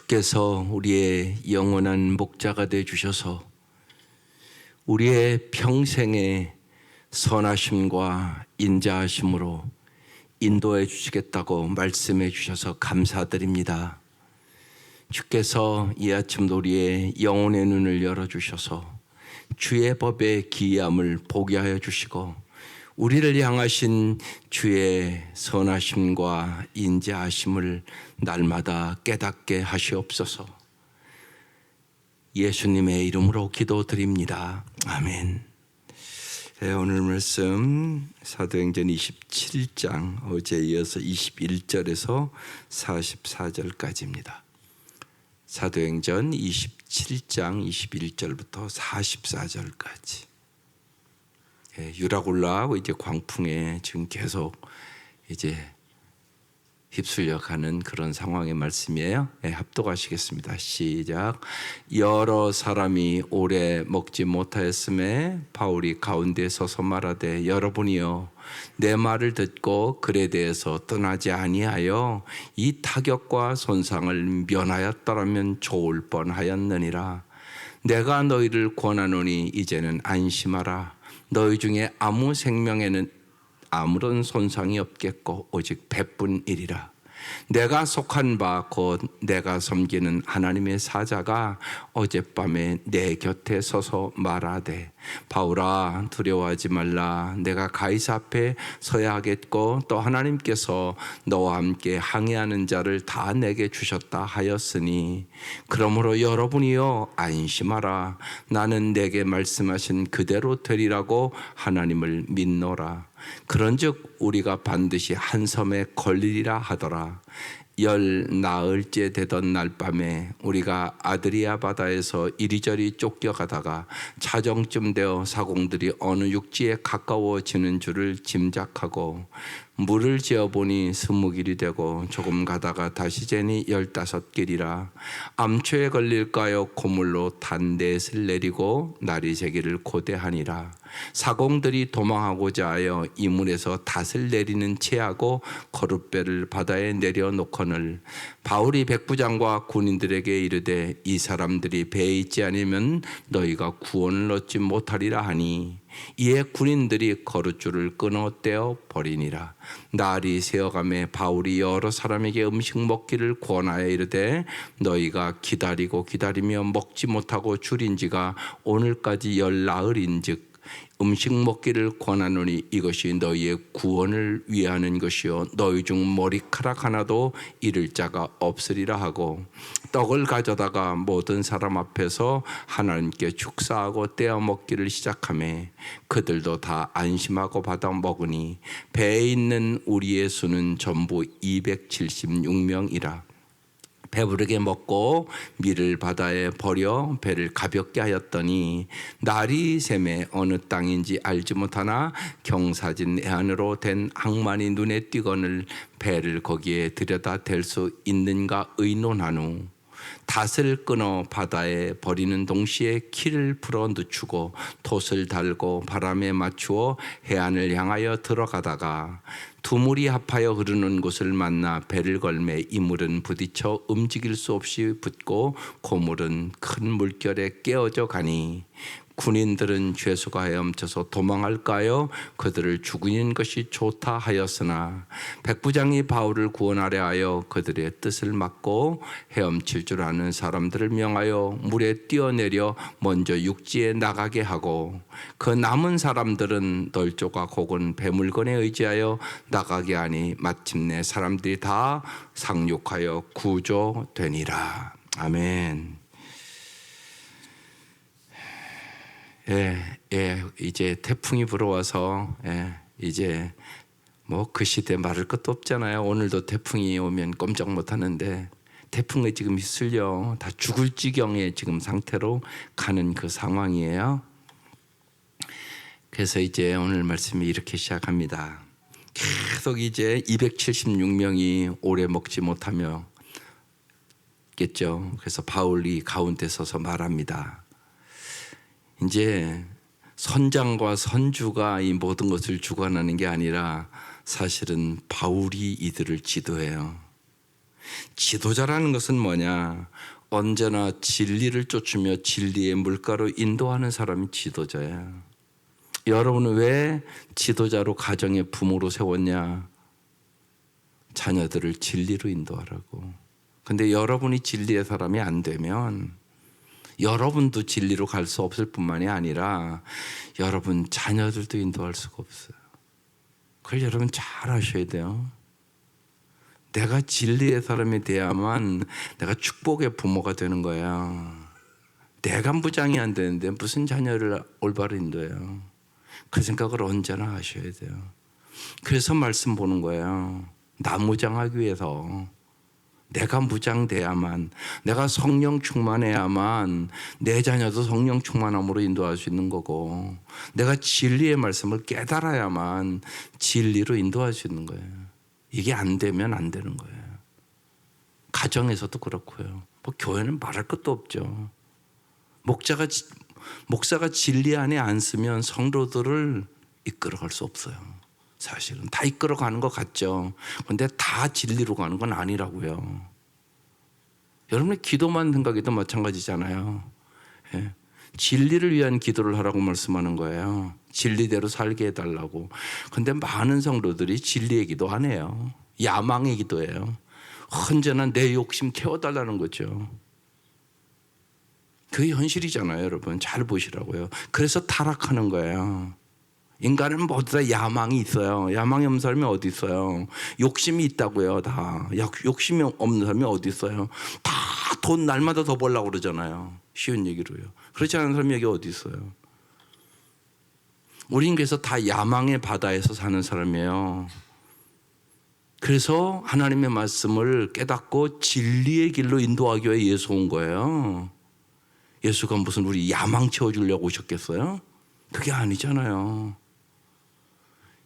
주께서 우리의 영원한 목자가 되어 주셔서 우리의 평생의 선하심과 인자하심으로 인도해 주시겠다고 말씀해 주셔서 감사드립니다. 주께서 이 아침도 우리의 영혼의 눈을 열어주셔서 주의 법의 기이함을 보게 하여 주시고 우리를 향하신 주의 선하심과 인자하심을 날마다 깨닫게 하시옵소서. 예수님의 이름으로 기도드립니다. 아멘. 네, 오늘 말씀 사도행전 27장 어제 이어서 21절에서 44절까지입니다. 사도행전 27장 21절부터 44절까지. 유라굴라하고 이제 광풍에 지금 계속 이제 휩쓸려 가는 그런 상황의 말씀이에요. 합독하시겠습니다. 시작. 여러 사람이 오래 먹지 못하였음에 바울이 가운데 서서 말하되 여러분이여 내 말을 듣고 글에 대해서 떠나지 아니하여 이 타격과 손상을 면하였더라면 좋을 뻔하였느니라. 내가 너희를 권하노니 이제는 안심하라. 너희 중에 아무 생명에는 아무런 손상이 없겠고 오직 배뿐이리라. 내가 속한 바 곧 내가 섬기는 하나님의 사자가 어젯밤에 내 곁에 서서 말하되 바울아 두려워하지 말라. 내가 가이사 앞에 서야 하겠고 또 하나님께서 너와 함께 항해하는 자를 다 내게 주셨다 하였으니 그러므로 여러분이여 안심하라. 나는 내게 말씀하신 그대로 되리라고 하나님을 믿노라. 그런즉 우리가 반드시 한 섬에 걸리리라 하더라. 열 나흘째 되던 날 밤에 우리가 아드리아 바다에서 이리저리 쫓겨가다가 차정쯤 되어 사공들이 어느 육지에 가까워지는 줄을 짐작하고 물을 지어보니 20길이 되고 조금 가다가 다시 재니 15길이라. 암초에 걸릴까요? 고물로 단 넷을 내리고 날이 새기를 고대하니라. 사공들이 도망하고자 하여 이물에서 닷을 내리는 채하고 거룻배를 바다에 내려놓거늘 바울이 백부장과 군인들에게 이르되 이 사람들이 배에 있지 않으면 너희가 구원을 얻지 못하리라 하니 이에 군인들이 거룻줄을 끊어 떼어 버리니라. 날이 새어가매 바울이 여러 사람에게 음식 먹기를 권하여 이르되 너희가 기다리고 기다리며 먹지 못하고 줄인 지가 오늘까지 열 나흘인즉 음식 먹기를 권하노니 이것이 너희의 구원을 위하는 것이요 너희 중 머리카락 하나도 잃을 자가 없으리라 하고 떡을 가져다가 모든 사람 앞에서 하나님께 축사하고 떼어 먹기를 시작하매 그들도 다 안심하고 받아 먹으니 배에 있는 우리의 수는 전부 276명이라. 배부르게 먹고 밀을 바다에 버려 배를 가볍게 하였더니 날이 새매 어느 땅인지 알지 못하나 경사진 해안으로 된 항만이 눈에 띄거늘 배를 거기에 들여다 댈 수 있는가 의논한 후 닷을 끊어 바다에 버리는 동시에 키를 풀어 늦추고 돛을 달고 바람에 맞추어 해안을 향하여 들어가다가 두 물이 합하여 흐르는 곳을 만나 배를 걸매 이 물은 부딪혀 움직일 수 없이 붙고 고물은 큰 물결에 깨어져 가니 군인들은 죄수가 헤엄쳐서 도망할까요? 그들을 죽이는 것이 좋다 하였으나 백부장이 바울을 구원하려 하여 그들의 뜻을 막고 헤엄칠 줄 아는 사람들을 명하여 물에 뛰어내려 먼저 육지에 나가게 하고 그 남은 사람들은 널조각 혹은 배물건에 의지하여 나가게 하니 마침내 사람들이 다 상륙하여 구조되니라. 아멘. 이제 태풍이 불어와서 이제 뭐 그 시대 말할 것도 없잖아요. 오늘도 태풍이 오면 꼼짝 못 하는데 태풍에 지금 휩쓸려 다 죽을 지경의 지금 상태로 가는 그 상황이에요. 그래서 이제 오늘 말씀이 이렇게 시작합니다. 계속 이제 276명이 오래 먹지 못하며 겠죠. 그래서 바울이 가운데 서서 말합니다. 이제 선장과 선주가 이 모든 것을 주관하는 게 아니라 사실은 바울이 이들을 지도해요. 지도자라는 것은 뭐냐? 언제나 진리를 쫓으며 진리의 물가로 인도하는 사람이 지도자야. 여러분은 왜 지도자로 가정의 부모로 세웠냐? 자녀들을 진리로 인도하라고. 근데 여러분이 진리의 사람이 안 되면 여러분도 진리로 갈 수 없을 뿐만이 아니라 여러분 자녀들도 인도할 수가 없어요. 그걸 여러분 잘 아셔야 돼요. 내가 진리의 사람이 돼야만 내가 축복의 부모가 되는 거야. 내가 무장이 안 되는데 무슨 자녀를 올바로 인도해요. 그 생각을 언제나 하셔야 돼요. 그래서 말씀 보는 거예요. 나 무장하기 위해서 내가 무장돼야만, 내가 성령 충만해야만 내 자녀도 성령 충만함으로 인도할 수 있는 거고, 내가 진리의 말씀을 깨달아야만 진리로 인도할 수 있는 거예요. 이게 안 되면 안 되는 거예요. 가정에서도 그렇고요. 뭐 교회는 말할 것도 없죠. 목사가 진리 안에 안 쓰면 성도들을 이끌어갈 수 없어요. 사실은 다 이끌어가는 것 같죠. 그런데 다 진리로 가는 건 아니라고요. 여러분의 기도만 생각해도 마찬가지잖아요. 예. 진리를 위한 기도를 하라고 말씀하는 거예요. 진리대로 살게 해달라고. 그런데 많은 성도들이 진리의 기도 안 해요. 야망의 기도예요. 언제나 내 욕심 태워달라는 거죠. 그게 현실이잖아요, 여러분. 잘 보시라고요. 그래서 타락하는 거예요. 인간은 모두 다 야망이 있어요. 야망이 없는 사람이 어디 있어요? 욕심이 있다고요, 다. 욕심이 없는 사람이 어디 있어요? 다 돈 날마다 더 벌려고 그러잖아요. 쉬운 얘기로요. 그렇지 않은 사람이 여기 어디 있어요? 우린 그래서 다 야망의 바다에서 사는 사람이에요. 그래서 하나님의 말씀을 깨닫고 진리의 길로 인도하기 위해 예수 온 거예요. 예수가 무슨 우리 야망 채워주려고 오셨겠어요? 그게 아니잖아요.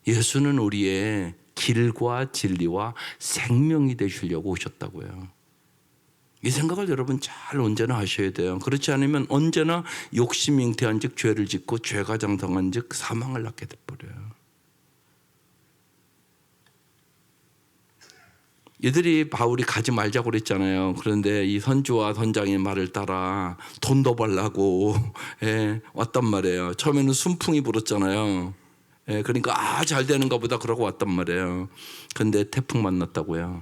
예수는 우리의 길과 진리와 생명이 되시려고 오셨다고요. 이 생각을 여러분 잘 언제나 하셔야 돼요. 그렇지 않으면 언제나 욕심이 잉태한 즉 죄를 짓고 죄가 장성한 즉 사망을 낳게 돼버려요. 이들이 바울이 가지 말자고 그랬잖아요. 그런데 이 선주와 선장의 말을 따라 돈 더 벌라고 왔단 말이에요. 처음에는 순풍이 불었잖아요. 그러니까 잘 되는가 보다 그러고 왔단 말이에요. 그런데 태풍 만났다고요.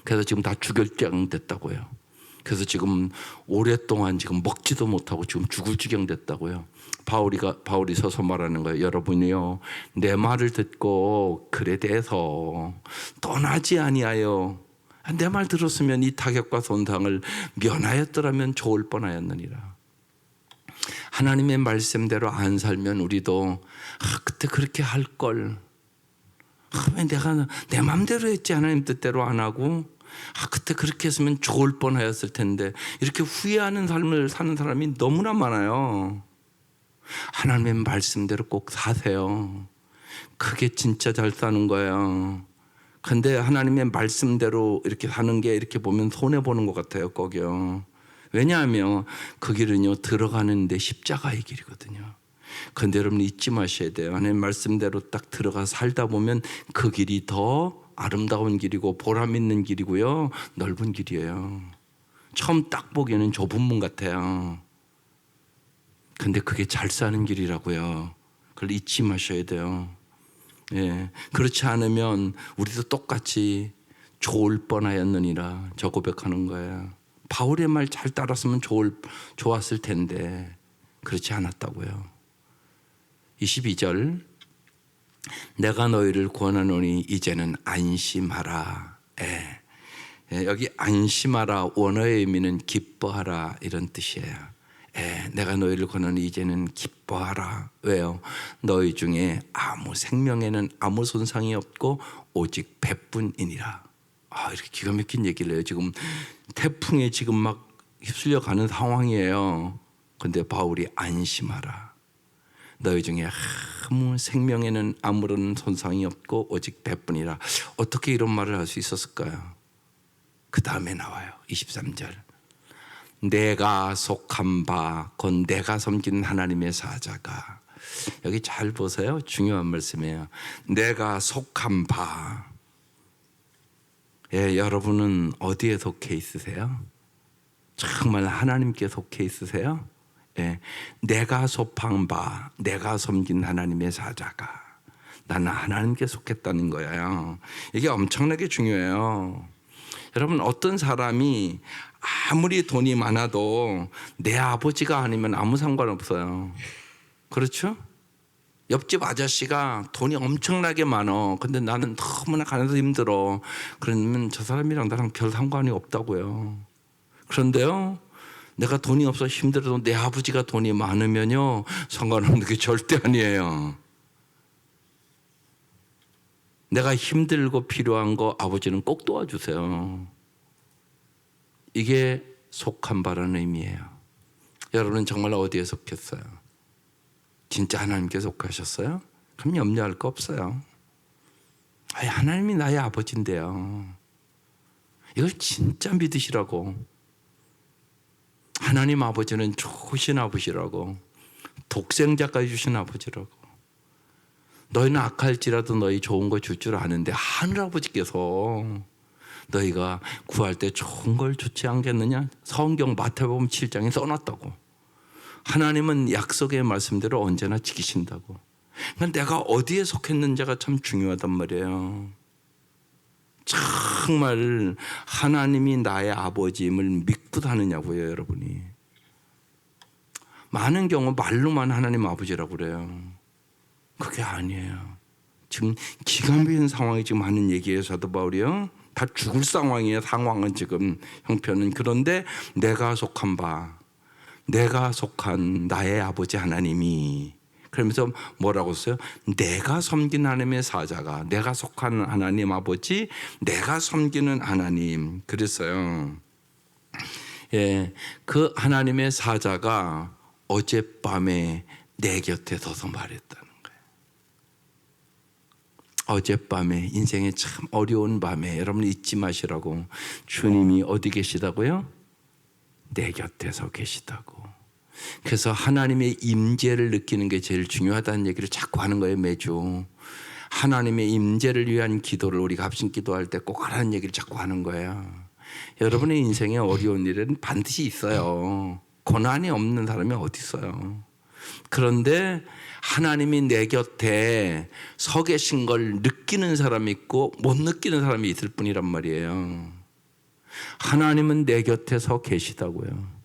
그래서 지금 다 주결장 됐다고요. 그래서 지금 오랫동안 지금 먹지도 못하고 지금 죽을 지경 됐다고요. 바울이 서서 말하는 거예요. 여러분이요, 내 말을 듣고 글에 대해서 떠나지 아니하여 내 말 들었으면 이 타격과 손상을 면하였더라면 좋을 뻔하였느니라. 하나님의 말씀대로 안 살면 우리도 그때 그렇게 할 걸. 왜 내가 내 마음대로 했지 하나님 뜻대로 안 하고 그때 그렇게 했으면 좋을 뻔하였을 텐데, 이렇게 후회하는 삶을 사는 사람이 너무나 많아요. 하나님의 말씀대로 꼭 사세요. 그게 진짜 잘 사는 거예요. 근데 하나님의 말씀대로 이렇게 사는 게 이렇게 보면 손해보는 것 같아요, 꼭요. 왜냐하면 그 길은요, 들어가는데 십자가의 길이거든요. 그런데 여러분 잊지 마셔야 돼요. 하나님 말씀대로 딱 들어가 살다 보면 그 길이 더 아름다운 길이고 보람 있는 길이고요, 넓은 길이에요. 처음 딱 보기에는 좁은 문 같아요. 근데 그게 잘 사는 길이라고요. 그걸 잊지 마셔야 돼요. 그렇지 않으면 우리도 똑같이 좋을 뻔하였느니라 저 고백하는 거예요. 바울의 말 잘 따랐으면 좋았을 텐데 그렇지 않았다고요. 22절, 내가 너희를 권하노니 이제는 안심하라. 여기 안심하라 원어의 의미는 기뻐하라 이런 뜻이에요. 내가 너희를 권하노니 이제는 기뻐하라. 왜요? 너희 중에 아무 생명에는 아무 손상이 없고 오직 배뿐이니라. 이렇게 기가 막힌 얘기를 해요. 지금 태풍에 지금 막 휩쓸려 가는 상황이에요. 근데 바울이 안심하라. 너희 중에 아무 생명에는 아무런 손상이 없고 오직 배뿐이라. 어떻게 이런 말을 할 수 있었을까요? 그 다음에 나와요. 23절. 내가 속한 바, 곧 내가 섬기는 하나님의 사자가. 여기 잘 보세요. 중요한 말씀이에요. 내가 속한 바. 예, 여러분은 어디에 속해 있으세요? 정말 하나님께 속해 있으세요? 예, 내가 소판 바, 내가 섬긴 하나님의 사자가 나는 하나님께 속했다는 거예요. 이게 엄청나게 중요해요. 여러분, 어떤 사람이 아무리 돈이 많아도 내 아버지가 아니면 아무 상관없어요. 그렇죠? 옆집 아저씨가 돈이 엄청나게 많어. 근데 나는 너무나 가난해서 힘들어. 그러면 저 사람이랑 나랑 별 상관이 없다고요. 그런데요, 내가 돈이 없어 힘들어도 내 아버지가 돈이 많으면요, 상관없는 게 절대 아니에요. 내가 힘들고 필요한 거 아버지는 꼭 도와주세요. 이게 속한 바라는 의미예요. 여러분은 정말 어디에 속했어요? 진짜 하나님께 속하셨어요? 그럼 염려할 거 없어요. 하나님이 나의 아버지인데요. 이걸 진짜 믿으시라고. 하나님 아버지는 좋으신 아버지라고. 독생자까지 주신 아버지라고. 너희는 악할지라도 너희 좋은 거 줄 줄 아는데 하늘아버지께서 너희가 구할 때 좋은 걸 주지 않겠느냐? 성경 마태복음 7장에 써놨다고. 하나님은 약속의 말씀대로 언제나 지키신다고. 그러니까 내가 어디에 속했는지가 참 중요하단 말이에요. 정말 하나님이 나의 아버지임을 믿고 사느냐고요, 여러분이. 많은 경우 말로만 하나님 아버지라고 그래요. 그게 아니에요. 지금 기가 막힌 상황이 지금 하는 얘기예요, 사도 바울이요. 다 죽을 상황이에요. 상황은 지금 형편은. 그런데 내가 속한 바, 내가 속한 나의 아버지 하나님이, 그러면서 뭐라고 써요? 내가 섬긴 하나님의 사자가, 내가 속한 하나님 아버지, 내가 섬기는 하나님. 그랬어요. 예, 그 하나님의 사자가 어젯밤에 내 곁에 서서 말했다는 거예요. 어젯밤에, 인생의 참 어려운 밤에 여러분 잊지 마시라고. 주님이 어디 계시다고요? 내 곁에서 계시다고. 그래서 하나님의 임재를 느끼는 게 제일 중요하다는 얘기를 자꾸 하는 거예요, 매주. 하나님의 임재를 위한 기도를 우리가 합심 기도할 때 꼭 하라는 얘기를 자꾸 하는 거예요. 여러분의 인생에 어려운 일은 반드시 있어요. 고난이 없는 사람이 어디 있어요. 그런데 하나님이 내 곁에 서 계신 걸 느끼는 사람이 있고 못 느끼는 사람이 있을 뿐이란 말이에요. 하나님은 내 곁에 서 계시다고요.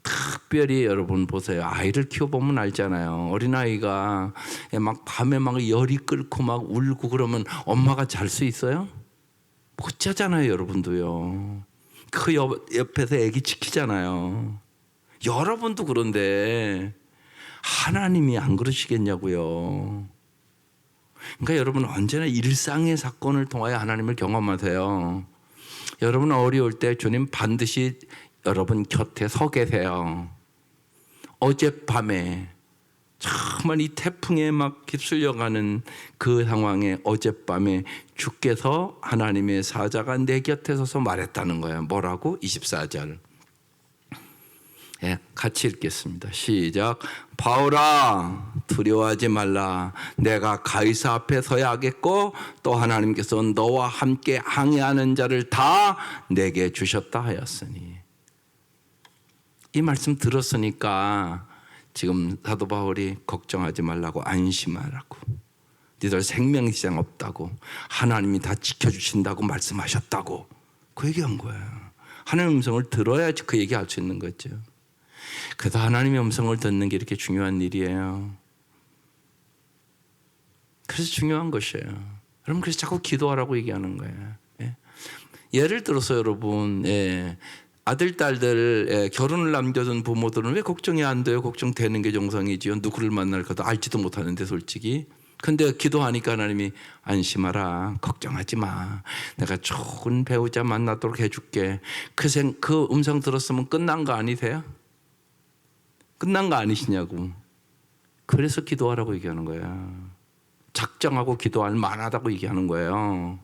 특별히 여러분 보세요. 아이를 키워보면 알잖아요. 어린아이가 막 밤에 막 열이 끓고 막 울고 그러면 엄마가 잘 수 있어요? 못 자잖아요, 여러분도요. 그 옆에서 애기 지키잖아요. 여러분도 그런데 하나님이 안 그러시겠냐고요. 그러니까 여러분 언제나 일상의 사건을 통하여 하나님을 경험하세요. 여러분 어려울 때 주님 반드시 여러분 곁에 서 계세요. 어젯밤에 정말 이 태풍에 막 휩쓸려가는 그 상황에 어젯밤에 주께서 하나님의 사자가 내 곁에 서서 말했다는 거예요. 뭐라고? 24절. 예, 같이 읽겠습니다. 시작. 바울아, 두려워하지 말라. 내가 가이사 앞에 서야 하겠고 또 하나님께서 너와 함께 항해하는 자를 다 내게 주셨다 하였으니. 이 말씀 들었으니까 지금 사도 바울이 걱정하지 말라고, 안심하라고, 너희들 생명의 지장 없다고, 하나님이 다 지켜주신다고 말씀하셨다고 그 얘기한 거예요. 하나님의 음성을 들어야지 그 얘기할 수 있는 거죠. 그래서 하나님의 음성을 듣는 게 이렇게 중요한 일이에요. 그래서 중요한 것이에요. 여러분, 그래서 자꾸 기도하라고 얘기하는 거예요. 예. 예를 들어서 여러분, 아들, 딸들 결혼을 남겨둔 부모들은 왜 걱정이 안 돼요? 걱정되는 게 정상이지요. 누구를 만날까도 알지도 못하는데 솔직히. 근데 기도하니까 하나님이 안심하라. 걱정하지 마. 내가 좋은 배우자 만나도록 해줄게. 그 음성 들었으면 끝난 거 아니세요? 끝난 거 아니시냐고. 그래서 기도하라고 얘기하는 거야. 작정하고 기도할 만하다고 얘기하는 거예요.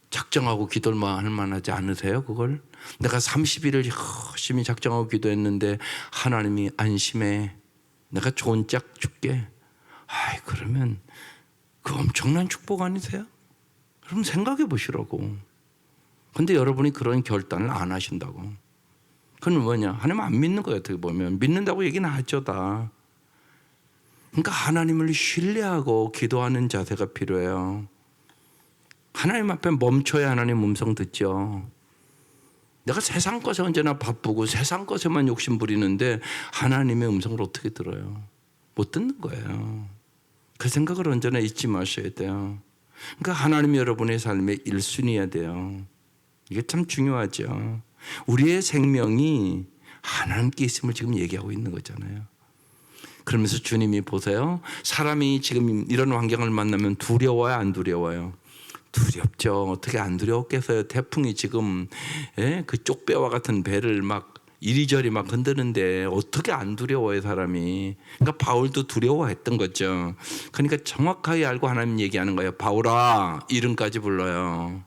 작정하고 기도할 만하지 않으세요? 그걸? 내가 30일을 열심히 작정하고 기도했는데 하나님이 안심해. 내가 좋은 짝 줄게. 그러면 그 엄청난 축복 아니세요? 그럼 생각해 보시라고. 근데 여러분이 그런 결단을 안 하신다고. 그건 뭐냐? 하나님 안 믿는 거예요. 어떻게 보면 믿는다고 얘기는 하죠 다. 그러니까 하나님을 신뢰하고 기도하는 자세가 필요해요. 하나님 앞에 멈춰야 하나님 음성 듣죠. 내가 세상 것에 언제나 바쁘고 세상 것에만 욕심 부리는데 하나님의 음성을 어떻게 들어요? 못 듣는 거예요. 그 생각을 언제나 잊지 마셔야 돼요. 그러니까 하나님이 여러분의 삶의 1순위여야 돼요. 이게 참 중요하죠. 우리의 생명이 하나님께 있음을 지금 얘기하고 있는 거잖아요. 그러면서 주님이 보세요. 사람이 지금 이런 환경을 만나면 두려워요, 안 두려워요? 두렵죠. 어떻게 안 두려웠겠어요? 태풍이 지금 그 쪽배와 같은 배를 막 이리저리 막 흔드는데 어떻게 안 두려워요, 사람이? 그러니까 바울도 두려워했던 거죠. 그러니까 정확하게 알고 하나님 얘기하는 거예요. 바울아, 이름까지 불러요.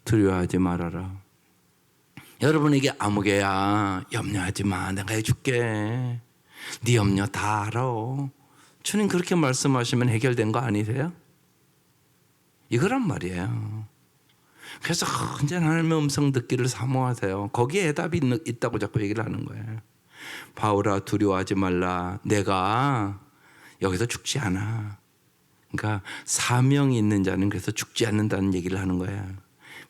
두려워하지 말아라. 여러분에게 아무개야, 염려하지 마. 내가 해줄게. 네 염려 다 알아. 주님 그렇게 말씀하시면 해결된 거 아니세요? 이거란 말이에요. 그래서 언제나 하나님의 음성 듣기를 사모하세요. 거기에 답이 있다고 자꾸 얘기를 하는 거예요. 바울아, 두려워하지 말라. 내가 여기서 죽지 않아. 그러니까 사명이 있는 자는 그래서 죽지 않는다는 얘기를 하는 거예요.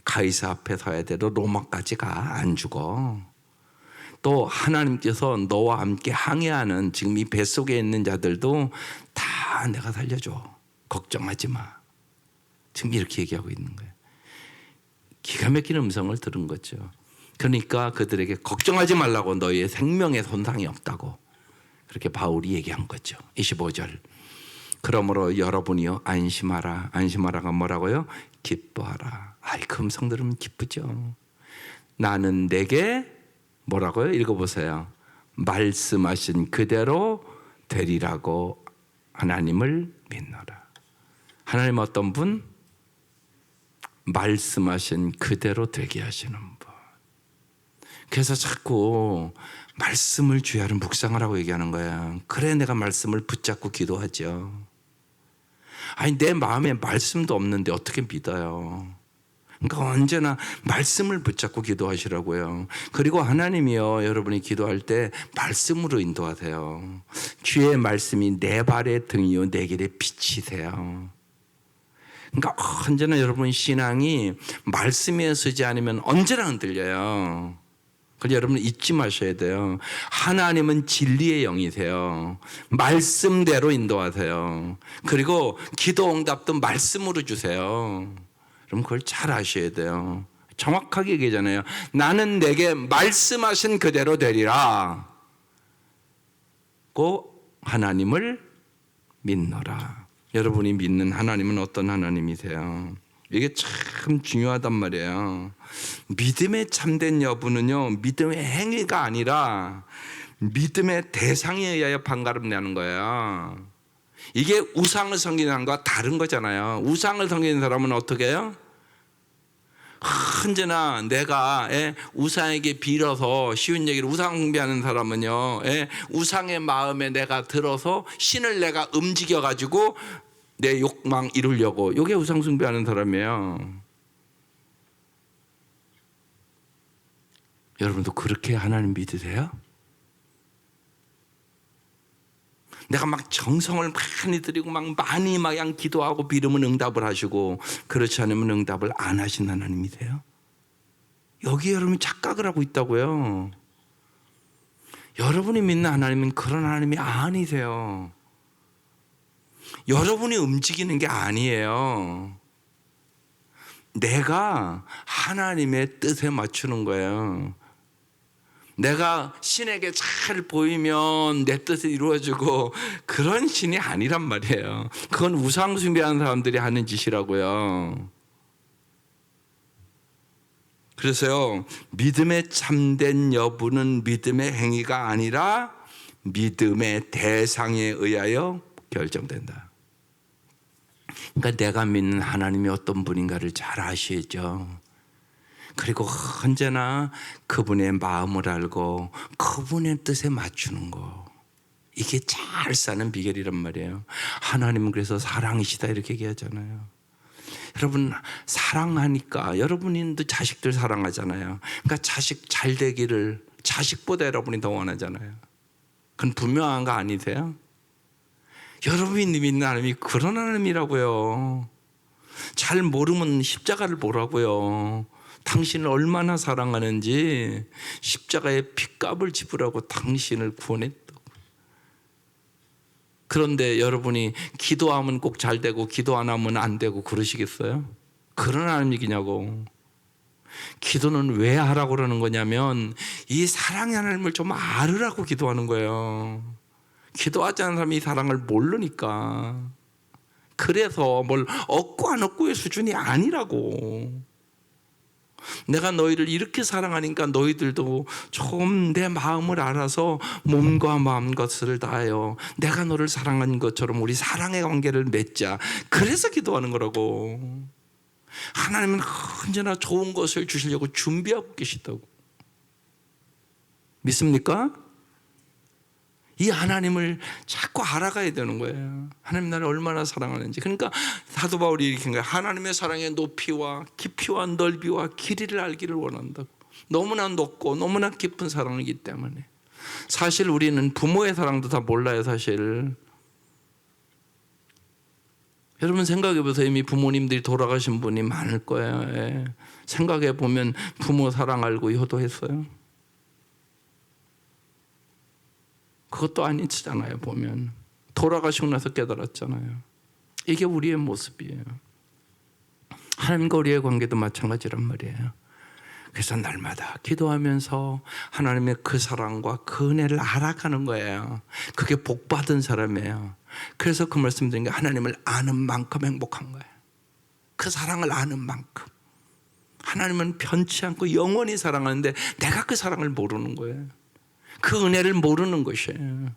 가이사 앞에 서야 돼도 로마까지 가. 안 죽어. 또 하나님께서 너와 함께 항해하는 지금 이 뱃속에 있는 자들도 다 내가 살려줘. 걱정하지 마. 지금 이렇게 얘기하고 있는 거예요. 기가 막힌 음성을 들은 거죠. 그러니까 그들에게 걱정하지 말라고, 너희의 생명에 손상이 없다고 그렇게 바울이 얘기한 거죠. 25절. 그러므로 여러분이요 안심하라. 안심하라가 뭐라고요? 기뻐하라. 그 음성 들으면 기쁘죠. 나는 내게 뭐라고요? 읽어보세요. 말씀하신 그대로 되리라고 하나님을 믿노라. 하나님 어떤 분? 말씀하신 그대로 되게 하시는 분. 그래서 자꾸 말씀을 주야를 묵상을 하고 얘기하는 거야. 그래 내가 말씀을 붙잡고 기도하죠. 아니 내 마음에 말씀도 없는데 어떻게 믿어요? 그러니까 언제나 말씀을 붙잡고 기도하시라고요. 그리고 하나님이요, 여러분이 기도할 때 말씀으로 인도하세요. 주의 말씀이 내 발의 등이요 내 길의 빛이세요. 그러니까 언제나 여러분 신앙이 말씀에 서지 않으면 언제나 흔들려요. 그래서 여러분 잊지 마셔야 돼요. 하나님은 진리의 영이세요. 말씀대로 인도하세요. 그리고 기도 응답도 말씀으로 주세요. 그럼 그걸 잘 아셔야 돼요. 정확하게 얘기하잖아요. 나는 내게 말씀하신 그대로 되리라. 고 하나님을 믿노라. 여러분이 믿는 하나님은 어떤 하나님이세요? 이게 참 중요하단 말이에요. 믿음의 참된 여부는요, 믿음의 행위가 아니라 믿음의 대상에 의하여 반가름 내는 거예요. 이게 우상을 섬기는 것과 다른 거잖아요. 우상을 섬기는 사람은 어떻게 해요? 언제나 내가 우상에게 빌어서, 쉬운 얘기를 우상 숭배하는 사람은요, 우상의 마음에 내가 들어서 신을 내가 움직여가지고 내 욕망 이루려고, 이게 우상 숭배하는 사람이에요. 여러분도 그렇게 하나님 믿으세요? 내가 막 정성을 많이 들이고 막 많이 막 그냥 기도하고 빌으면 응답을 하시고, 그렇지 않으면 응답을 안 하신 하나님이세요? 여기에 여러분이 착각을 하고 있다고요. 여러분이 믿는 하나님은 그런 하나님이 아니세요. 여러분이 움직이는 게 아니에요. 내가 하나님의 뜻에 맞추는 거예요. 내가 신에게 잘 보이면 내 뜻이 이루어지고, 그런 신이 아니란 말이에요. 그건 우상 숭배하는 사람들이 하는 짓이라고요. 그래서요, 믿음의 참된 여부는 믿음의 행위가 아니라 믿음의 대상에 의하여 결정된다. 그러니까 내가 믿는 하나님이 어떤 분인가를 잘 아시죠. 그리고 언제나 그분의 마음을 알고 그분의 뜻에 맞추는 거, 이게 잘 사는 비결이란 말이에요. 하나님은 그래서 사랑이시다 이렇게 얘기하잖아요. 여러분 사랑하니까 여러분도 자식들 사랑하잖아요. 그러니까 자식 잘 되기를 자식보다 여러분이 더 원하잖아요. 그건 분명한 거 아니세요? 여러분이 믿는 하나님이 그런 하나님이라고요. 잘 모르면 십자가를 보라고요. 당신을 얼마나 사랑하는지 십자가의 핏값을 지불하고 당신을 구원했다고. 그런데 여러분이 기도하면 꼭 잘 되고 기도 안 하면 안 되고 그러시겠어요? 그런 하나님이냐고. 기도는 왜 하라고 그러는 거냐면 이 사랑의 하나님을 좀 알으라고 기도하는 거예요. 기도하지 않는 사람이 이 사랑을 모르니까. 그래서 뭘 얻고 안 얻고의 수준이 아니라고. 내가 너희를 이렇게 사랑하니까 너희들도 좀 내 마음을 알아서 몸과 마음 것을 다하여 내가 너를 사랑한 것처럼 우리 사랑의 관계를 맺자. 그래서 기도하는 거라고. 하나님은 언제나 좋은 것을 주시려고 준비하고 계시다고. 믿습니까? 이 하나님을 자꾸 알아가야 되는 거예요. 하나님 나를 얼마나 사랑하는지. 그러니까 사도 바울이 이렇게 한 거예요. 하나님의 사랑의 높이와 깊이와 넓이와 길이를 알기를 원한다고. 너무나 높고 너무나 깊은 사랑이기 때문에. 사실 우리는 부모의 사랑도 다 몰라요. 사실 여러분 생각해 보세요. 이미 부모님들이 돌아가신 분이 많을 거예요. 예. 생각해 보면 부모 사랑 알고 효도했어요? 그것도 아니잖아요. 보면 돌아가시고 나서 깨달았잖아요. 이게 우리의 모습이에요. 하나님과 우리의 관계도 마찬가지란 말이에요. 그래서 날마다 기도하면서 하나님의 그 사랑과 그 은혜를 알아가는 거예요. 그게 복받은 사람이에요. 그래서 그 말씀 드린 게 하나님을 아는 만큼 행복한 거예요. 그 사랑을 아는 만큼. 하나님은 편치 않고 영원히 사랑하는데 내가 그 사랑을 모르는 거예요. 그 은혜를 모르는 것이에요.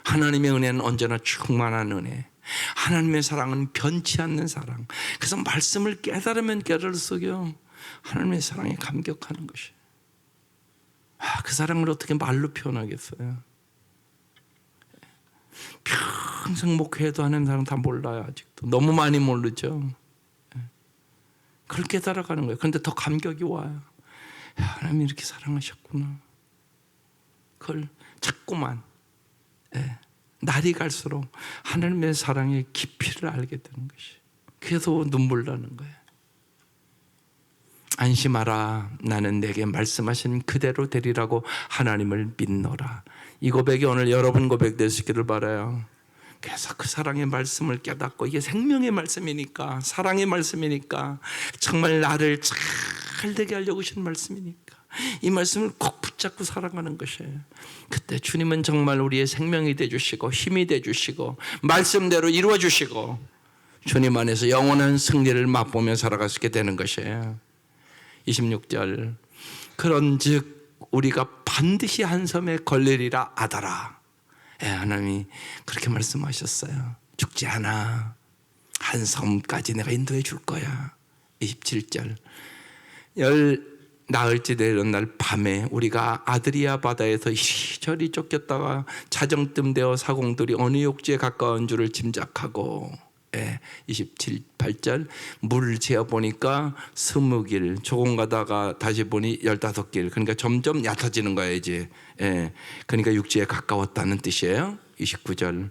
하나님의 은혜는 언제나 충만한 은혜. 하나님의 사랑은 변치 않는 사랑. 그래서 말씀을 깨달으면 깨달을수록 하나님의 사랑에 감격하는 것이에요. 그 사랑을 어떻게 말로 표현하겠어요? 평생 목회도 하는 사람 다 몰라요. 아직도 너무 많이 모르죠. 그걸 깨달아가는 거예요. 그런데 더 감격이 와요. 하나님이 이렇게 사랑하셨구나. 그걸 자꾸만 날이 갈수록 하나님의 사랑의 깊이를 알게 되는 것이. 그래서 눈물 나는 거예요. 안심하라. 나는 내게 말씀하신 그대로 되리라고 하나님을 믿노라. 이 고백이 오늘 여러분 고백 되시기를 바라요. 그래서 그 사랑의 말씀을 깨닫고 이게 생명의 말씀이니까, 사랑의 말씀이니까, 정말 나를 잘 되게 하려고 하신 말씀이니까 이 말씀을 꼭 붙잡고 살아가는 것이에요. 그때 주님은 정말 우리의 생명이 되어주시고 힘이 되어주시고 말씀대로 이루어주시고 주님 안에서 영원한 승리를 맛보며 살아갈 수 있게 되는 것이에요. 26절 그런즉 우리가 반드시 한 섬에 걸리리라 아다라. 하나님이 그렇게 말씀하셨어요. 죽지 않아. 한 섬까지 내가 인도해 줄 거야. 27절 나흘째 되던 날 밤에 우리가 아드리아 바다에서 이리저리 쫓겼다가 자정뜸 되어 사공들이 어느 욕지에 가까운 줄을 짐작하고 28절 물을 재어보니까 20길 조금 가다가 다시 보니 15길 그러니까 점점 얕아지는 거예요 이제. 그러니까 육지에 가까웠다는 뜻이에요. 29절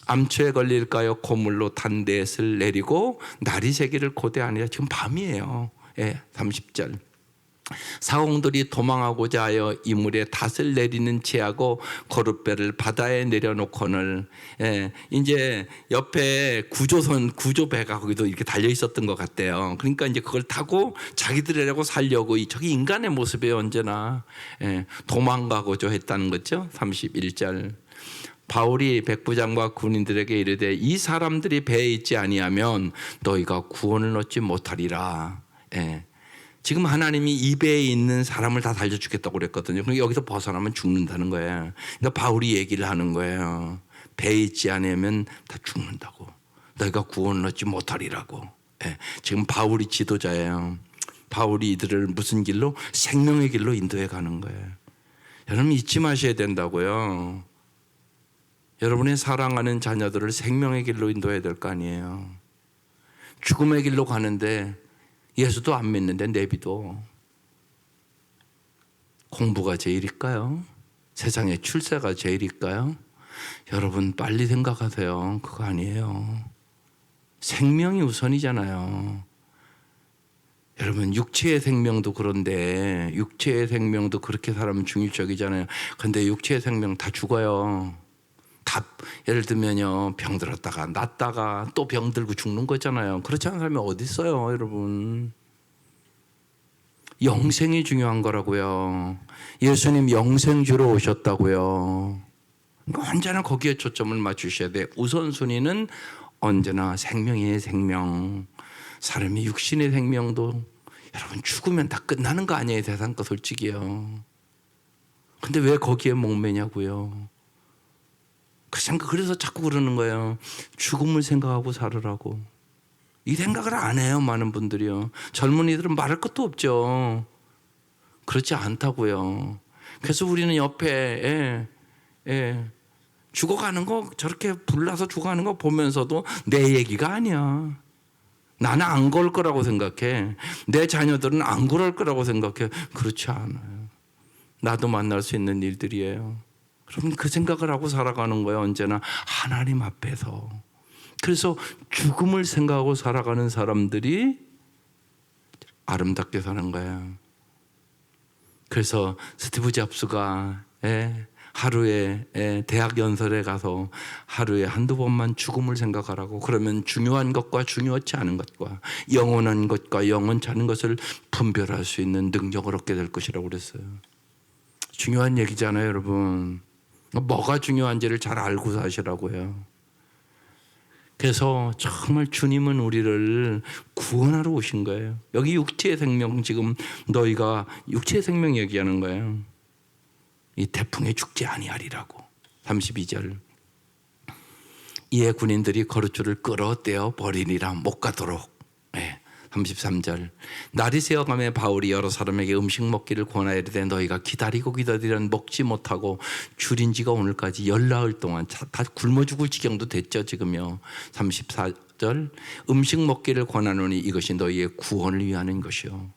암초에 걸릴까요? 고물로 단대을 내리고 날이 새기를 고대하니라. 지금 밤이에요. 30절 사공들이 도망하고자 하여 이물에 닷을 내리는 채하고 거룻배를 바다에 내려놓고는 이제 옆에 구조배가 거기도 이렇게 달려 있었던 것 같대요. 그러니까 이제 그걸 타고 자기들이라고 살려고 저기 인간의 모습이에요. 언제나 도망가고자 했다는 거죠. 31절 바울이 백부장과 군인들에게 이르되 이 사람들이 배에 있지 아니하면 너희가 구원을 얻지 못하리라. 지금 하나님이 이 배에 있는 사람을 다 살려주겠다고 그랬거든요. 그러니까 여기서 벗어나면 죽는다는 거예요. 그러니까 바울이 얘기를 하는 거예요. 배에 있지 않으면 다 죽는다고. 너희가 구원을 얻지 못하리라고. 지금 바울이 지도자예요. 바울이 이들을 무슨 길로? 생명의 길로 인도해 가는 거예요. 여러분 잊지 마셔야 된다고요. 여러분의 사랑하는 자녀들을 생명의 길로 인도해야 될 거 아니에요. 죽음의 길로 가는데 예수도 안 믿는데 내비도. 공부가 제일일까요? 세상의 출세가 제일일까요? 여러분 빨리 생각하세요. 그거 아니에요. 생명이 우선이잖아요. 여러분 육체의 생명도 그런데 육체의 생명도 그렇게 살면 중일적이잖아요. 근데 육체의 생명 다 죽어요. 다 예를 들면요, 병 들었다가 낫다가 또 병 들고 죽는 거잖아요. 그렇지 않은 사람이 어디 있어요, 여러분. 영생이 중요한 거라고요. 예수님 영생 주러 오셨다고요. 그러니까 언제나 거기에 초점을 맞추셔야 돼요. 우선순위는 언제나 생명이에요, 생명. 사람이 육신의 생명도 여러분 죽으면 다 끝나는 거 아니에요, 세상 거 솔직히요. 근데 왜 거기에 목매냐고요. 그래서 자꾸 그러는 거예요. 죽음을 생각하고 살으라고. 이 생각을 안 해요, 많은 분들이요. 젊은이들은 말할 것도 없죠. 그렇지 않다고요. 그래서 우리는 옆에 죽어가는 거, 저렇게 불나서 죽어가는 거 보면서도 내 얘기가 아니야. 나는 안 그럴 거라고 생각해. 내 자녀들은 안 그럴 거라고 생각해. 그렇지 않아요. 나도 만날 수 있는 일들이에요. 그럼 그 생각을 하고 살아가는 거예요. 언제나 하나님 앞에서. 그래서 죽음을 생각하고 살아가는 사람들이 아름답게 사는 거예요. 그래서 스티브 잡스가 하루에 대학 연설에 가서 하루에 한두 번만 죽음을 생각하라고. 그러면 중요한 것과 중요하지 않은 것과 영원한 것과 영원치 않은 것을 분별할 수 있는 능력을 얻게 될 것이라고 그랬어요. 중요한 얘기잖아요, 여러분. 뭐가 중요한지를 잘 알고 사시라고요. 그래서 정말 주님은 우리를 구원하러 오신 거예요. 여기 육체의 생명, 지금 너희가 육체의 생명 얘기하는 거예요. 이 태풍에 죽지 아니하리라고. 32절. 이에 군인들이 거루줄을 끌어떼어 버리니라 못 가도록. 33절. 날이 새어가며 바울이 여러 사람에게 음식 먹기를 권하여 이르되 너희가 기다리고 먹지 못하고 줄인 지가 오늘까지 열나흘 동안 다 굶어 죽을 지경도 됐죠, 지금요. 34절. 음식 먹기를 권하노니 이것이 너희의 구원을 위하는 것이요.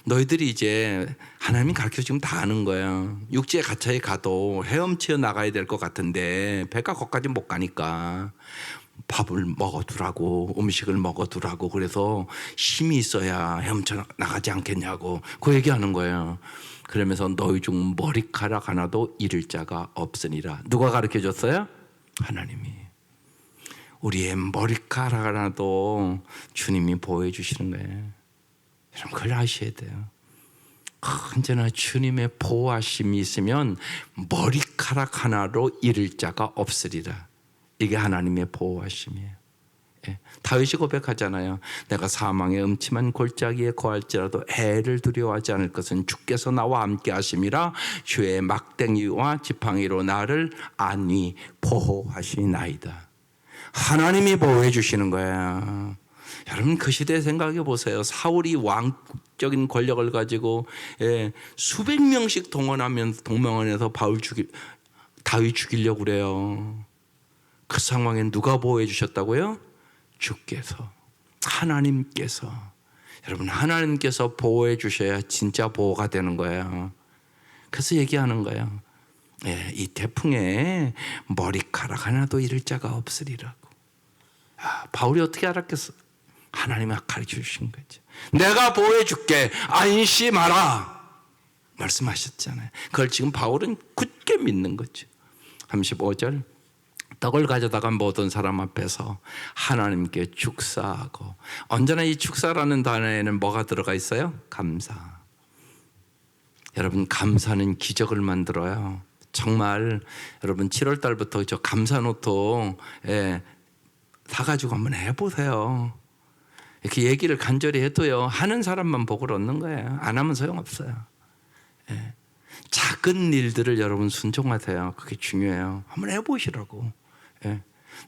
너희들이 이제 하나님이 가르쳐 지금 다 아는 거야. 육지에 갇혀 가도 헤엄쳐 나가야 될 것 같은데 배가 거기까지 못 가니까 밥을 먹어두라고, 음식을 먹어두라고. 그래서 힘이 있어야 헤엄쳐 나가지 않겠냐고 그 얘기하는 거예요. 그러면서 너희 중 머리카락 하나도 잃을 자가 없으니라. 누가 가르쳐 줬어요? 하나님이. 우리의 머리카락 하나도 주님이 보호해 주시는 거예요. 여러분 그걸 아셔야 돼요. 언제나 주님의 보호하심이 있으면 머리카락 하나로 잃을 자가 없으리라. 이게 하나님의 보호하심이에요. 다윗이 고백하잖아요. 내가 사망의 음침한 골짜기에 거할지라도 해를 두려워하지 않을 것은 주께서 나와 함께 하심이라. 주의 막대기와 지팡이로 나를 안위 보호하시나이다. 하나님이 보호해 주시는 거예요. 여러분 그 시대에 생각해 보세요. 사울이 왕적인 권력을 가지고 수백 명씩 동원해서 다윗 죽이려고 그래요. 그 상황에 누가 보호해 주셨다고요? 주께서, 하나님께서. 여러분 하나님께서 보호해 주셔야 진짜 보호가 되는 거예요. 그래서 얘기하는 거예요. 이 태풍에 머리카락 하나도 잃을 자가 없으리라고. 바울이 어떻게 알았겠어? 하나님이 가르쳐 주신 거죠. 내가 보호해 줄게, 안심하라 말씀하셨잖아요. 그걸 지금 바울은 굳게 믿는 거죠. 35절. 떡을 가져다가 모든 사람 앞에서 하나님께 축사하고. 언제나 이 축사라는 단어에는 뭐가 들어가 있어요? 감사. 여러분 감사는 기적을 만들어요. 정말 여러분 7월 달부터 저 감사 노트 사가지고 한번 해보세요. 이렇게 얘기를 간절히 해도요, 하는 사람만 복을 얻는 거예요. 안 하면 소용없어요. 작은 일들을 여러분 순종하세요. 그게 중요해요. 한번 해보시라고.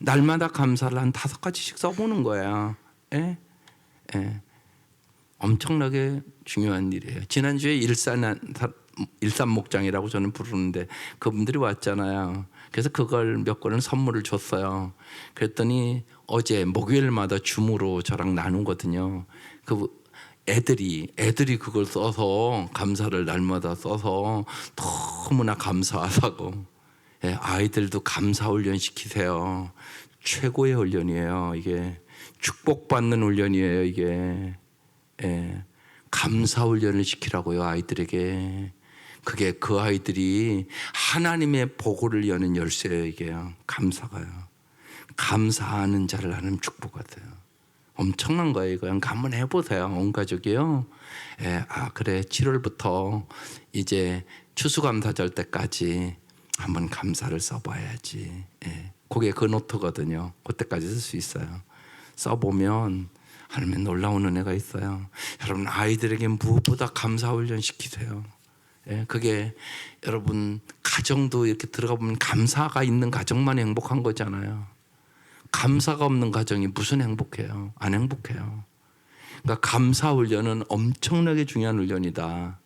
날마다 감사를 한 5가지씩 써보는 거야. 엄청나게 중요한 일이에요. 지난주에 일산 목장이라고 저는 부르는데 그분들이 왔잖아요. 그래서 그걸 몇 권을 선물을 줬어요. 그랬더니 어제 목요일마다 줌으로 저랑 나누거든요. 그 애들이 그걸 써서 감사를 날마다 써서 너무나 감사하다고. 예, 아이들도 감사 훈련 시키세요. 최고의 훈련이에요. 이게 축복받는 훈련이에요. 이게 예, 감사 훈련을 시키라고요. 아이들에게. 그게 그 아이들이 하나님의 보고를 여는 열쇠예요. 이게요. 감사가요. 감사하는 자를 하나님 축복하세요. 엄청난 거예요. 이거 한번 해보세요. 온 가족이요. 예, 그래 7월부터 이제 추수감사절 때까지 한번 감사를 써봐야지. 예, 그게 그 노트거든요. 그때까지 쓸 수 있어요. 써보면 하나님의 놀라운 은혜가 있어요. 여러분 아이들에게 무엇보다 감사 훈련 시키세요. 예, 그게 여러분 가정도 이렇게 들어가 보면 감사가 있는 가정만 행복한 거잖아요. 감사가 없는 가정이 무슨 행복해요? 안 행복해요. 그러니까 감사 훈련은 엄청나게 중요한 훈련이다.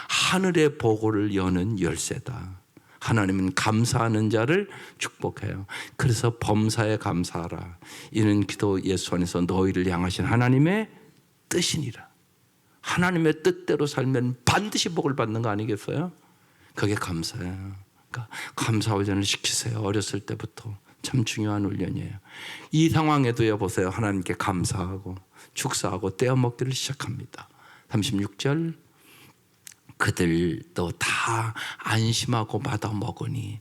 하늘의 보고를 여는 열쇠다. 하나님은 감사하는 자를 축복해요. 그래서 범사에 감사하라. 이는 기도 예수 안에서 너희를 향하신 하나님의 뜻이니라. 하나님의 뜻대로 살면 반드시 복을 받는 거 아니겠어요? 그게 감사예요. 그러니까 감사 훈련을 시키세요. 어렸을 때부터. 참 중요한 훈련이에요. 이 상황에도 여보세요. 하나님께 감사하고 축사하고 떼어먹기를 시작합니다. 36절 그들도 다 안심하고 받아 먹으니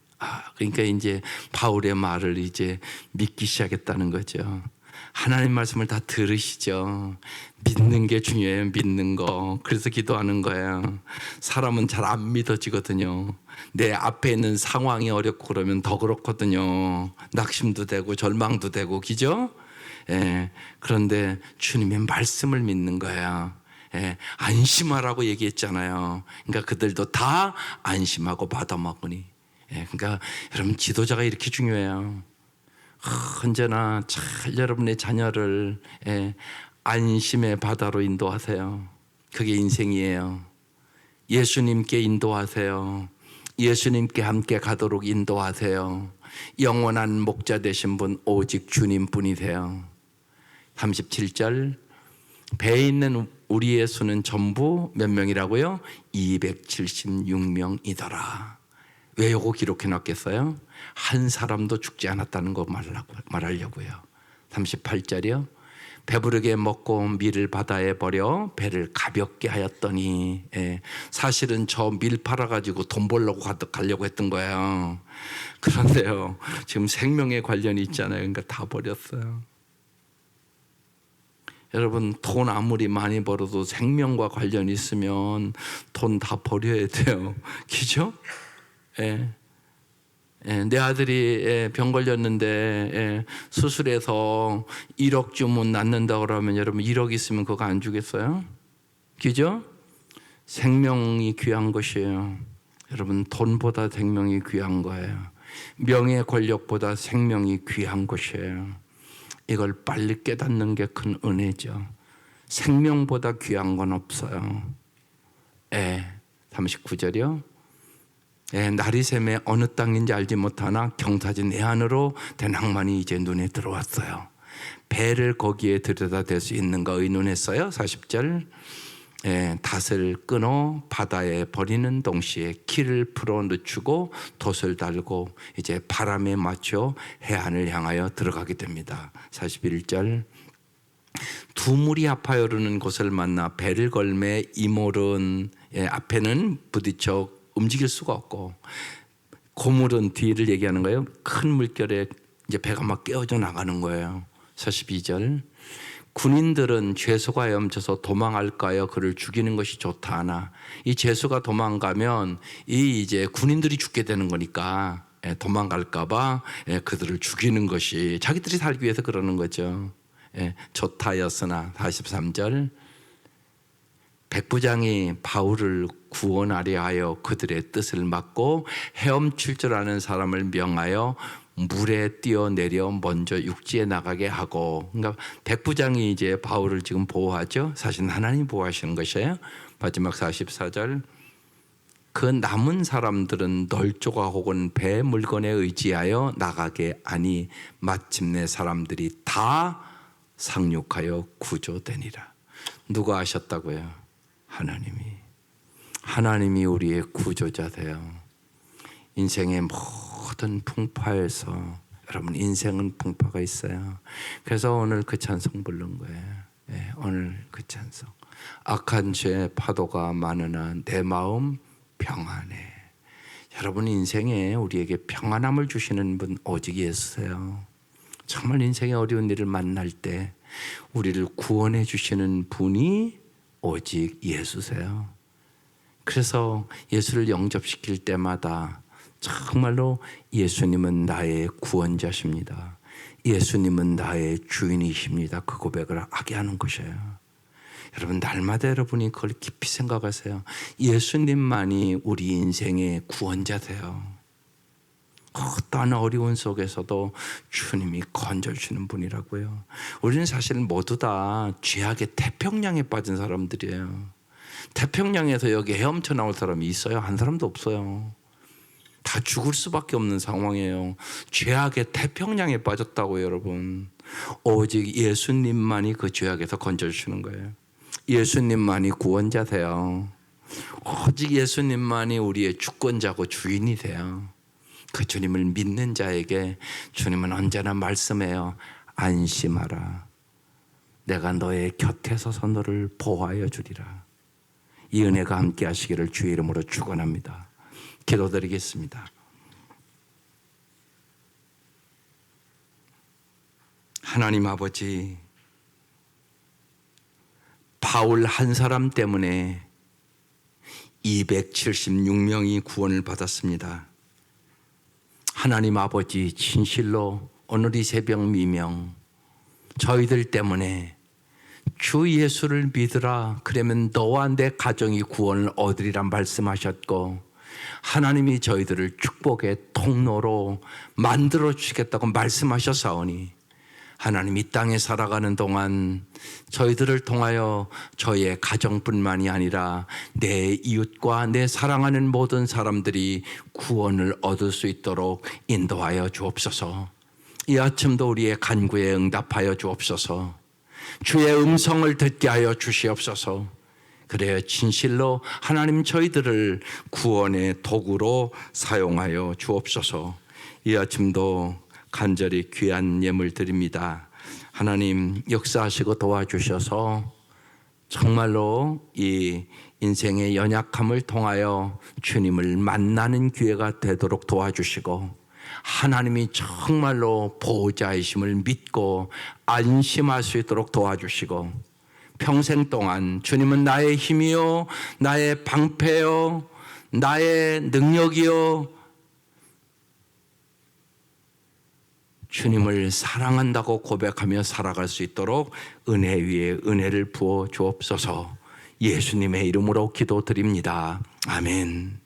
그러니까 이제 바울의 말을 이제 믿기 시작했다는 거죠. 하나님 말씀을 다 들으시죠. 믿는 게 중요해요. 믿는 거. 그래서 기도하는 거예요. 사람은 잘 안 믿어지거든요. 내 앞에 있는 상황이 어렵고 그러면 더 그렇거든요. 낙심도 되고 절망도 되고 그죠? 예, 그런데 주님의 말씀을 믿는 거예요. 예, 안심하라고 얘기했잖아요. 그러니까 그들도 다 안심하고 받아 먹으니. 예, 그러니까 여러분 지도자가 이렇게 중요해요. 언제나 잘 여러분의 자녀를 안심의 바다로 인도하세요. 그게 인생이에요. 예수님께 인도하세요. 예수님께 함께 가도록 인도하세요. 영원한 목자 되신 분 오직 주님뿐이세요. 37절 배에 있는 우리의 수는 전부 몇 명이라고요? 276명이더라. 왜 요거 기록해 놨겠어요? 한 사람도 죽지 않았다는 거 말하려고요. 38절이요. 배부르게 먹고 밀을 바다에 버려 배를 가볍게 하였더니 사실은 저 밀 팔아가지고 돈 벌려고 가려고 했던 거예요. 그런데요 지금 생명에 관련이 있잖아요. 그러니까 다 버렸어요. 여러분 돈 아무리 많이 벌어도 생명과 관련이 있으면 돈 다 버려야 돼요. 그죠? 내 아들이 병 걸렸는데 수술해서 1억 주면 낫는다고 그러면 여러분 1억 있으면 그거 안 주겠어요? 그죠? 생명이 귀한 것이에요. 여러분 돈보다 생명이 귀한 거예요. 명예 권력보다 생명이 귀한 것이에요. 이걸 빨리 깨닫는 게 큰 은혜죠. 생명보다 귀한 건 없어요. 39절이요. 날이 새매 어느 땅인지 알지 못하나 경사진 해안으로 된 항만이 이제 눈에 들어왔어요. 배를 거기에 들여다 댈 수 있는가 의논했어요. 40절 닷을 끊어 바다에 버리는 동시에 키를 풀어 늦추고 돛을 달고 이제 바람에 맞춰 해안을 향하여 들어가게 됩니다. 41절 두 물이 합하여 흐르는 곳을 만나 배를 걸매 이몰은 앞에는 부딪혀 움직일 수가 없고 고물은 뒤를 얘기하는 거예요. 큰 물결에 이제 배가 막 깨어져 나가는 거예요. 42절 군인들은 죄수가 헤엄쳐서 도망할까요? 그를 죽이는 것이 좋다 하나 이 죄수가 도망가면 이제 군인들이 죽게 되는 거니까 도망갈까봐 그들을 죽이는 것이 자기들이 살기 위해서 그러는 거죠. 좋다였으나 43절 백부장이 바울을 구원하려 하여 그들의 뜻을 막고 헤엄칠 줄 아는 사람을 명하여 물에 뛰어내려 먼저 육지에 나가게 하고 그러니까 백부장이 이제 바울을 지금 보호하죠. 사실 하나님 보호하시는 것이에요. 마지막 44절 그 남은 사람들은 널조가 혹은 배 물건에 의지하여 나가게 하니 마침내 사람들이 다 상륙하여 구조되니라. 누가 하셨다고요? 하나님이 우리의 구조자 돼요. 인생의 모든 풍파에서, 여러분 인생은 풍파가 있어요. 그래서 오늘 그 찬송 부른 거예요. 오늘 그 찬송. 악한 죄의 파도가 많으나 내 마음 평안해. 여러분 인생에 우리에게 평안함을 주시는 분 오직 예수세요. 정말 인생의 어려운 일을 만날 때 우리를 구원해 주시는 분이 오직 예수세요. 그래서 예수를 영접시킬 때마다 정말로 예수님은 나의 구원자십니다. 예수님은 나의 주인이십니다. 그 고백을 하게 하는 것이에요. 여러분 날마다 여러분이 그걸 깊이 생각하세요. 예수님만이 우리 인생의 구원자세요. 어떠한 어려운 속에서도 주님이 건져주시는 분이라고요. 우리는 사실 모두 다 죄악의 태평양에 빠진 사람들이에요. 태평양에서 여기 헤엄쳐 나올 사람이 있어요? 한 사람도 없어요. 다 죽을 수밖에 없는 상황이에요. 죄악의 태평양에 빠졌다고요, 여러분. 오직 예수님만이 그 죄악에서 건져주시는 거예요. 예수님만이 구원자세요. 오직 예수님만이 우리의 주권자고 주인이 돼요. 그 주님을 믿는 자에게 주님은 언제나 말씀해요. 안심하라. 내가 너의 곁에 서서 너를 보호하여 주리라. 이 은혜가 함께 하시기를 주의 이름으로 축원합니다. 기도드리겠습니다. 하나님 아버지, 바울 한 사람 때문에 276명이 구원을 받았습니다. 하나님 아버지, 진실로 오늘 이 새벽 미명 저희들 때문에 주 예수를 믿으라, 그러면 너와 내 가정이 구원을 얻으리라 말씀하셨고, 하나님이 저희들을 축복의 통로로 만들어 주시겠다고 말씀하셨사오니, 하나님 이 땅에 살아가는 동안 저희들을 통하여 저의 가정뿐만이 아니라 내 이웃과 내 사랑하는 모든 사람들이 구원을 얻을 수 있도록 인도하여 주옵소서. 이 아침도 우리의 간구에 응답하여 주옵소서. 주의 음성을 듣게 하여 주시옵소서. 그래야 진실로 하나님 저희들을 구원의 도구로 사용하여 주옵소서. 이 아침도 간절히 귀한 예물 드립니다. 하나님 역사하시고 도와주셔서 정말로 이 인생의 연약함을 통하여 주님을 만나는 기회가 되도록 도와주시고, 하나님이 정말로 보호자이심을 믿고 안심할 수 있도록 도와주시고, 평생 동안 주님은 나의 힘이요, 나의 방패요, 나의 능력이요, 주님을 사랑한다고 고백하며 살아갈 수 있도록 은혜 위에 은혜를 부어 주옵소서. 예수님의 이름으로 기도드립니다. 아멘.